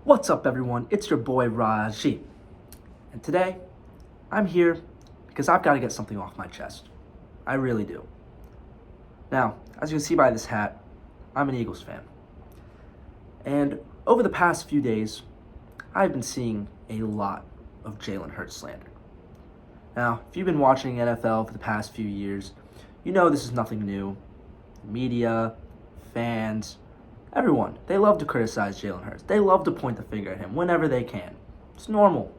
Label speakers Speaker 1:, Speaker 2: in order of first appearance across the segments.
Speaker 1: What's up, everyone? It's your boy Raji, and today I'm here because I've got to get something off my chest. I really do. Now, as you can see by this hat, I'm an Eagles fan, and over the past few days, I've been seeing a lot of Jalen Hurts slander. Now, if you've been watching NFL for the past few years, you know this is nothing new. Media, fans, everyone, they love to criticize Jalen Hurts. They love to point the finger at him whenever they can. It's normal.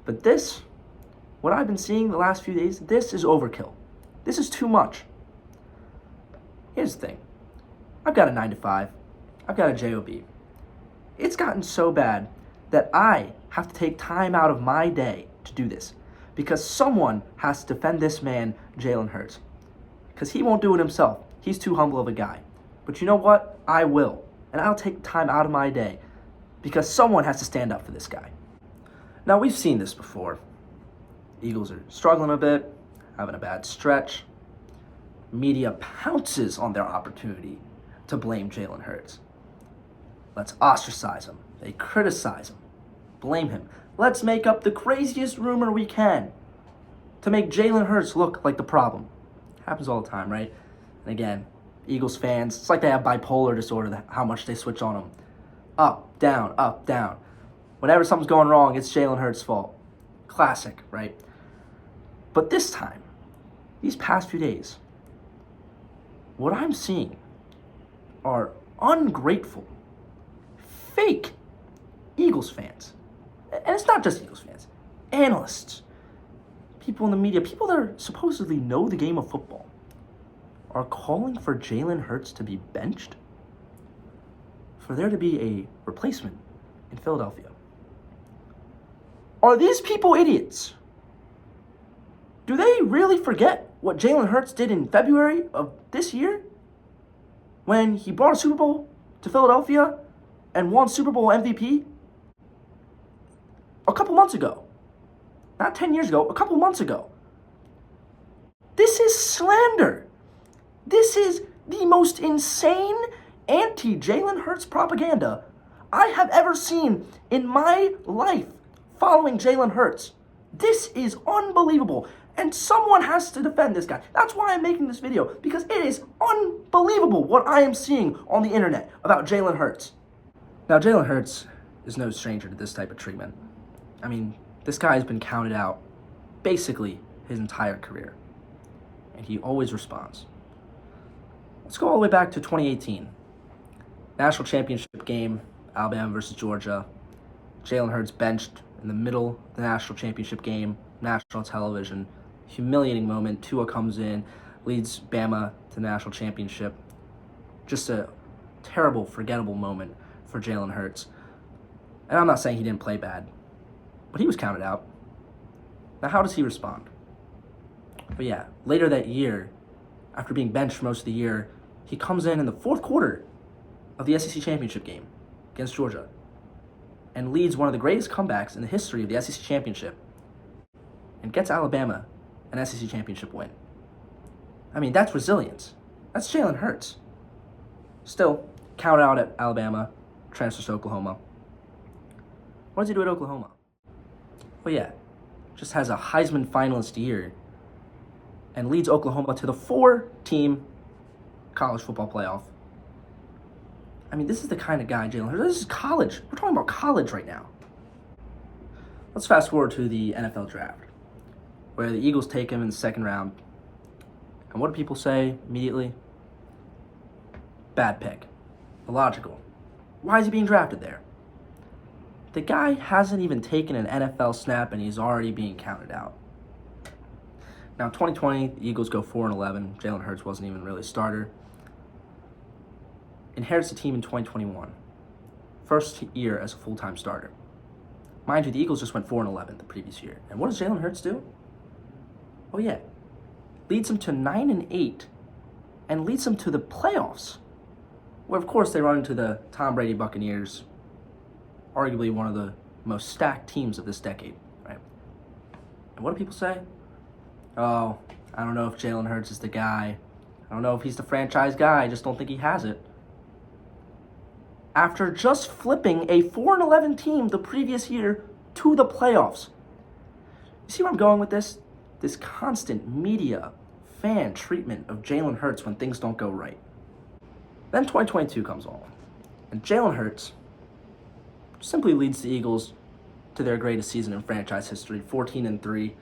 Speaker 1: But this, what I've been seeing the last few days, this is overkill. This is too much. Here's the thing. I've got a 9 to 5. I've got a job. It's gotten so bad that I have to take time out of my day to do this because someone has to defend this man, Jalen Hurts. Because he won't do it himself. He's too humble of a guy. But you know what? I will. And I'll take time out of my day because someone has to stand up for this guy. Now, we've seen this before. Eagles are struggling a bit, having a bad stretch. Media pounces on their opportunity to blame Jalen Hurts. Let's ostracize him. They criticize him. Blame him. Let's make up the craziest rumor we can to make Jalen Hurts look like the problem. Happens all the time, right? And again, Eagles fans, it's like they have bipolar disorder, how much they switch on them. Up, down, up, down. Whenever something's going wrong, it's Jalen Hurts' fault. Classic, right? But this time, these past few days, what I'm seeing are ungrateful, fake Eagles fans. And it's not just Eagles fans. Analysts, people in the media, people that supposedly know the game of football, are calling for Jalen Hurts to be benched, for there to be a replacement in Philadelphia. Are these people idiots? Do they really forget what Jalen Hurts did in February of this year when he brought a Super Bowl to Philadelphia and won Super Bowl MVP? A couple months ago. Not 10 years ago, a couple months ago. This is slander. This is the most insane anti-Jalen Hurts propaganda I have ever seen in my life following Jalen Hurts. This is unbelievable, and someone has to defend this guy. That's why I'm making this video, because it is unbelievable what I am seeing on the internet about Jalen Hurts. Now, Jalen Hurts is no stranger to this type of treatment. I mean, this guy has been counted out basically his entire career, and he always responds. Let's go all the way back to 2018. National championship game, Alabama versus Georgia. Jalen Hurts benched in the middle of the national championship game, national television. Humiliating moment. Tua comes in, leads Bama to the national championship. Just a terrible, forgettable moment for Jalen Hurts. And I'm not saying he didn't play bad, but he was counted out. Now, how does he respond? But yeah, later that year, after being benched for most of the year, he comes in the fourth quarter of the SEC championship game against Georgia and leads one of the greatest comebacks in the history of the SEC championship and gets Alabama an SEC championship win. I mean, that's resilience. That's Jalen Hurts. Still, counted out at Alabama, transfers to Oklahoma. What does he do at Oklahoma? Well, yeah, just has a Heisman finalist year and leads Oklahoma to the 4-team college football playoff. I mean, this is the kind of guy Jalen Hurts. This is college. We're talking about college right now. Let's fast forward to the NFL draft, where the Eagles take him in the second round. And what do people say immediately? Bad pick. Illogical. Why is he being drafted there? The guy hasn't even taken an NFL snap and he's already being counted out. Now, 2020, the Eagles go 4-11. Jalen Hurts wasn't even really a starter. Inherits the team in 2021. First year as a full-time starter. Mind you, the Eagles just went 4-11 the previous year. And what does Jalen Hurts do? Oh yeah, leads them to 9-8 and leads them to the playoffs, where of course they run into the Tom Brady Buccaneers, arguably one of the most stacked teams of this decade, right? And what do people say? Oh, I don't know if Jalen Hurts is the guy. I don't know if he's the franchise guy. I just don't think he has it. after just flipping a 4-11 team the previous year to the playoffs. You see where I'm going with this? This constant media, fan treatment of Jalen Hurts when things don't go right. Then 2022 comes along, and Jalen Hurts simply leads the Eagles to their greatest season in franchise history, 14-3,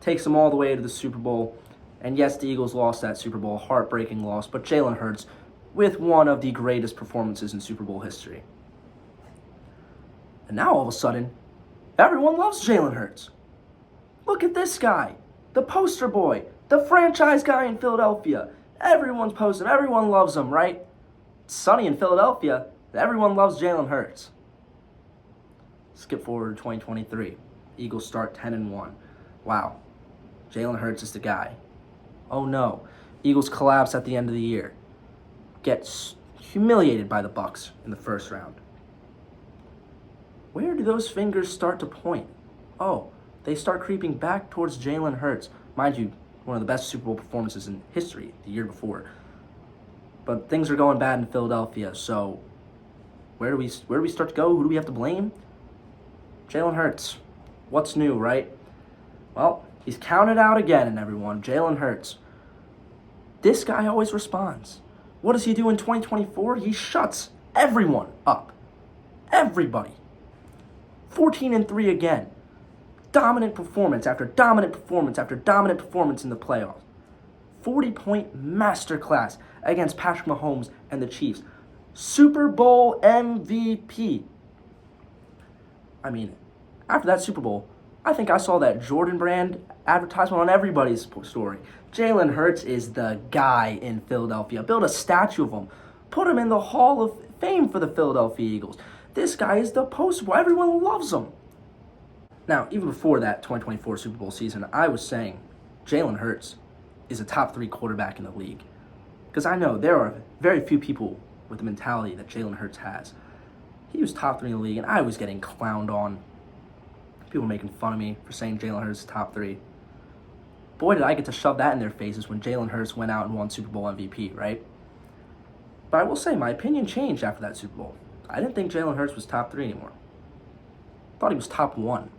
Speaker 1: takes them all the way to the Super Bowl. And yes, the Eagles lost that Super Bowl, heartbreaking loss, but Jalen Hurts with one of the greatest performances in Super Bowl history. And now all of a sudden, everyone loves Jalen Hurts. Look at this guy, the poster boy, the franchise guy in Philadelphia. Everyone's posting, everyone loves him, right? It's sunny in Philadelphia, everyone loves Jalen Hurts. Skip forward to 2023. Eagles start 10-1. Wow, Jalen Hurts is the guy. Oh no, Eagles collapse at the end of the year. Gets humiliated by the Bucs in the first round. Where do those fingers start to point? Oh, they start creeping back towards Jalen Hurts. Mind you, one of the best Super Bowl performances in history the year before. But things are going bad in Philadelphia, so where do we start to go? Who do we have to blame? Jalen Hurts. What's new, right? Well, he's counted out again, and everyone. Jalen Hurts. This guy always responds. What does he do in 2024? He shuts everyone up. Everybody. 14-3 again. Dominant performance after dominant performance after dominant performance in the playoffs. 40-point masterclass against Patrick Mahomes and the Chiefs. Super Bowl MVP. I mean, after that Super Bowl, I think I saw that Jordan brand advertisement on everybody's story. Jalen Hurts is the guy in Philadelphia. Build a statue of him. Put him in the Hall of Fame for the Philadelphia Eagles. This guy is the poster boy. Everyone loves him. Now, even before that 2024 Super Bowl season, I was saying Jalen Hurts is a top 3 quarterback in the league. Because I know there are very few people with the mentality that Jalen Hurts has. He was top 3 in the league, and I was getting clowned on. People were making fun of me for saying Jalen Hurts is top 3. Boy, did I get to shove that in their faces when Jalen Hurts went out and won Super Bowl MVP, right? But I will say, my opinion changed after that Super Bowl. I didn't think Jalen Hurts was top 3 anymore. I thought he was top 1.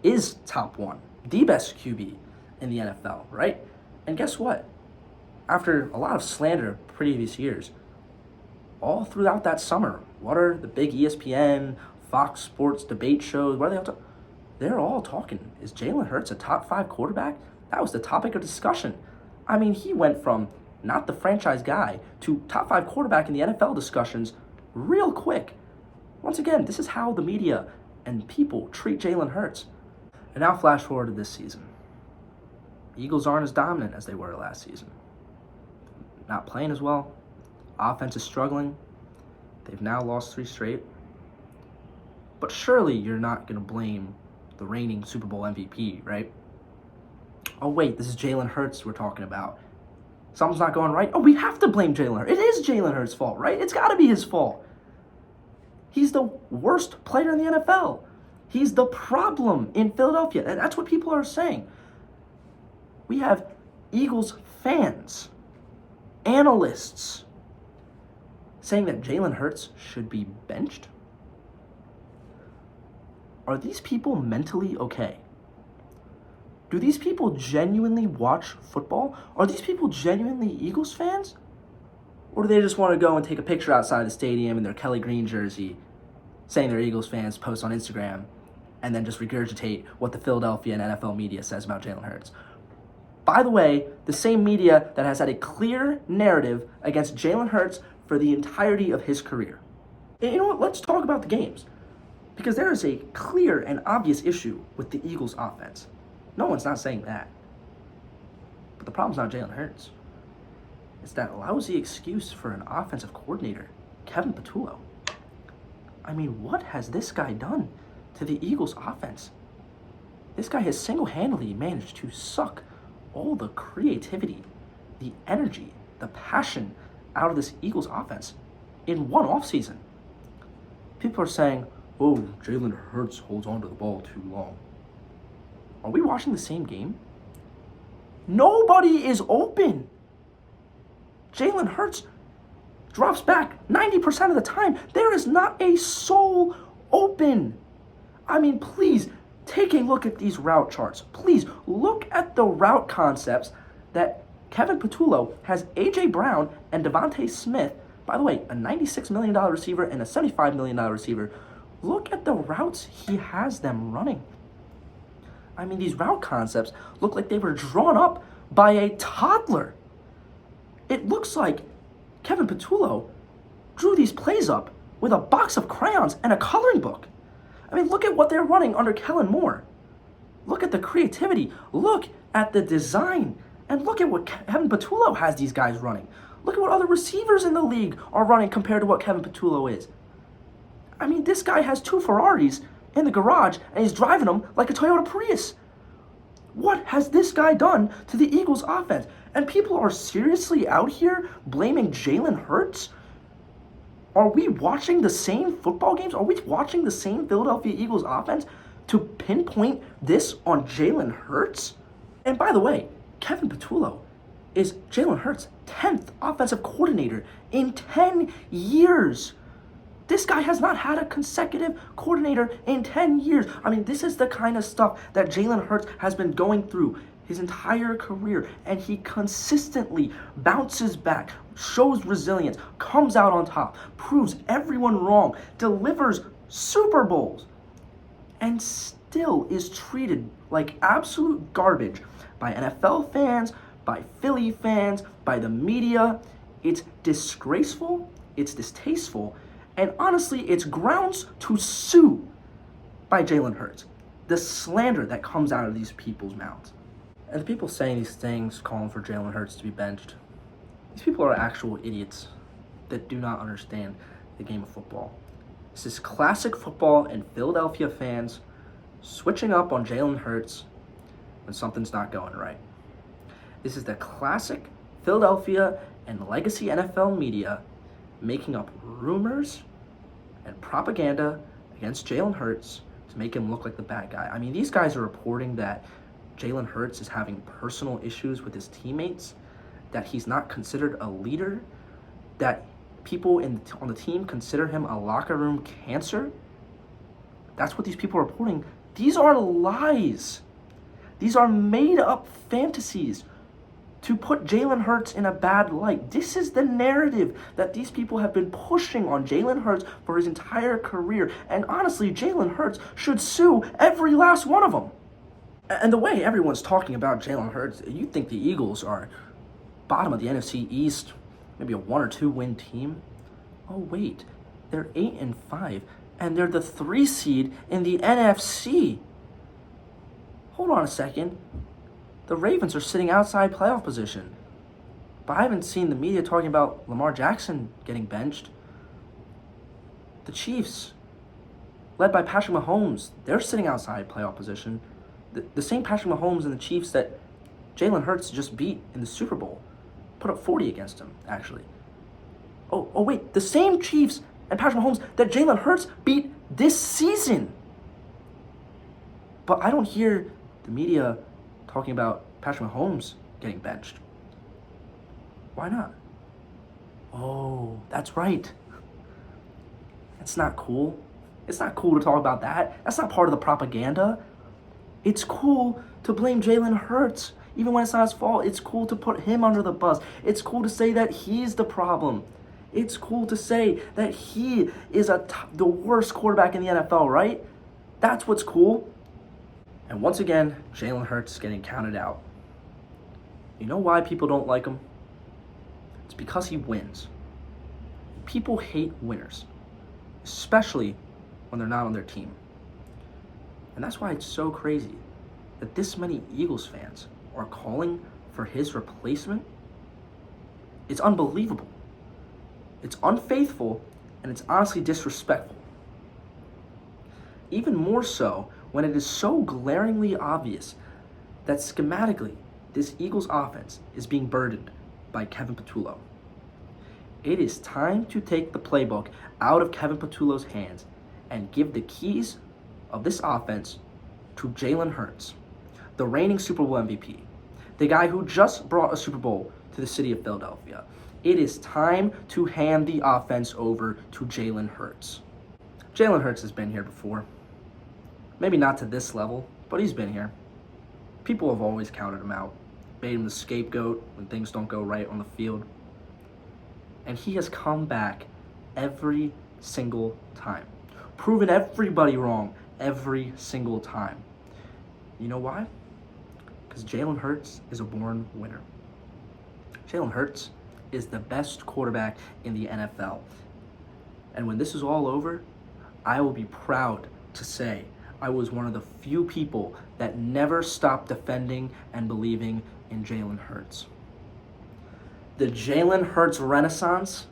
Speaker 1: Is top 1. The best QB in the NFL, right? And guess what? After a lot of slander previous years, all throughout that summer, what are the big ESPN, Fox Sports debate shows, what are they all talking? They're all talking, is Jalen Hurts a top 5 quarterback? That was the topic of discussion. I mean, he went from not the franchise guy to top 5 quarterback in the NFL discussions real quick. Once again, this is how the media and people treat Jalen Hurts. And now flash forward to this season. The Eagles aren't as dominant as they were last season. Not playing as well. Offense is struggling. They've now lost 3 straight. But surely you're not going to blame the reigning Super Bowl MVP, right? Oh, wait, this is Jalen Hurts we're talking about. Something's not going right. Oh, we have to blame Jalen Hurts. It is Jalen Hurts' fault, right? It's got to be his fault. He's the worst player in the NFL. He's the problem in Philadelphia. And that's what people are saying. We have Eagles fans, analysts, saying that Jalen Hurts should be benched. Are these people mentally okay? Do these people genuinely watch football? Are these people genuinely Eagles fans? Or do they just want to go and take a picture outside the stadium in their Kelly Green jersey, saying they're Eagles fans, post on Instagram, and then just regurgitate what the Philadelphia and NFL media says about Jalen Hurts? By the way, the same media that has had a clear narrative against Jalen Hurts for the entirety of his career. And you know what? Let's talk about the games. Because there is a clear and obvious issue with the Eagles' offense. No one's not saying that. But the problem's not Jalen Hurts. It's that lousy excuse for an offensive coordinator, Kevin Patullo. I mean, what has this guy done to the Eagles' offense? This guy has single-handedly managed to suck all the creativity, the energy, the passion out of this Eagles offense in one offseason. People are saying, oh, Jalen Hurts holds on to the ball too long. Are we watching the same game? Nobody is open. Jalen Hurts drops back 90% of the time, there is not a soul open. I mean, please take a look at these route charts. Please look at the route concepts that Kevin Patullo has A.J. Brown and Devontae Smith. By the way, a $96 million receiver and a $75 million receiver. Look at the routes he has them running. I mean, these route concepts look like they were drawn up by a toddler. It looks like Kevin Patullo drew these plays up with a box of crayons and a coloring book. I mean, look at what they're running under Kellen Moore. Look at the creativity. Look at the design. And look at what Kevin Patullo has these guys running. Look at what other receivers in the league are running compared to what Kevin Patullo is. I mean, this guy has 2 Ferraris in the garage, and he's driving them like a Toyota Prius. What has this guy done to the Eagles' offense? And people are seriously out here blaming Jalen Hurts? Are we watching the same football games? Are we watching the same Philadelphia Eagles offense to pinpoint this on Jalen Hurts? And by the way, Kevin Patullo is Jalen Hurts' 10th offensive coordinator in 10 years. This guy has not had a consecutive coordinator in 10 years. I mean, this is the kind of stuff that Jalen Hurts has been going through his entire career, and he consistently bounces back, shows resilience, comes out on top, proves everyone wrong, delivers Super Bowls, and still is treated like absolute garbage by NFL fans, by Philly fans, by the media. It's disgraceful, it's distasteful, and honestly, it's grounds to sue by Jalen Hurts. The slander that comes out of these people's mouths. And the people saying these things, calling for Jalen Hurts to be benched, these people are actual idiots that do not understand the game of football. This is classic football and Philadelphia fans switching up on Jalen Hurts when something's not going right. This is the classic Philadelphia and legacy NFL media making up rumors and propaganda against Jalen Hurts to make him look like the bad guy. I mean, these guys are reporting that Jalen Hurts is having personal issues with his teammates, that he's not considered a leader, that people on the team consider him a locker room cancer. That's what these people are reporting. These are lies. These are made-up fantasies to put Jalen Hurts in a bad light. This is the narrative that these people have been pushing on Jalen Hurts for his entire career. And honestly, Jalen Hurts should sue every last one of them. And the way everyone's talking about Jalen Hurts, you think the Eagles are bottom of the NFC East, maybe a 1 or 2 win team. Oh wait, they're 8-5, and they're the 3 seed in the NFC. Hold on a second. The Ravens are sitting outside playoff position. But I haven't seen the media talking about Lamar Jackson getting benched. The Chiefs, led by Patrick Mahomes, they're sitting outside playoff position. The same Patrick Mahomes and the Chiefs that Jalen Hurts just beat in the Super Bowl. Put up 40 against him, actually. Oh wait, the same Chiefs and Patrick Mahomes that Jalen Hurts beat this season. But I don't hear the media talking about Patrick Mahomes getting benched. Why not? Oh, that's right. That's not cool. It's not cool to talk about that. That's not part of the propaganda. It's cool to blame Jalen Hurts. Even when it's not his fault, it's cool to put him under the bus. It's cool to say that he's the problem. It's cool to say that he is the worst quarterback in the NFL, right? That's what's cool. And once again, Jalen Hurts is getting counted out. You know why people don't like him? It's because he wins. People hate winners, especially when they're not on their team. And that's why it's so crazy that this many Eagles fans are calling for his replacement. It's unbelievable. It's unfaithful, and it's honestly disrespectful. Even more so when it is so glaringly obvious that schematically this Eagles offense is being burdened by Kevin Patullo. It is time to take the playbook out of Kevin Patullo's hands and give the keys of this offense to Jalen Hurts, the reigning Super Bowl MVP, the guy who just brought a Super Bowl to the city of Philadelphia, It is time to hand the offense over to Jalen Hurts. Jalen Hurts has been here before. Maybe not to this level, but he's been here. People have always counted him out, made him the scapegoat when things don't go right on the field. And he has come back every single time, proven everybody wrong every single time. You know why? Because Jalen Hurts is a born winner. Jalen Hurts is the best quarterback in the NFL. And when this is all over, I will be proud to say I was one of the few people that never stopped defending and believing in Jalen Hurts. The Jalen Hurts Renaissance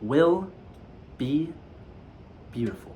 Speaker 1: will be beautiful.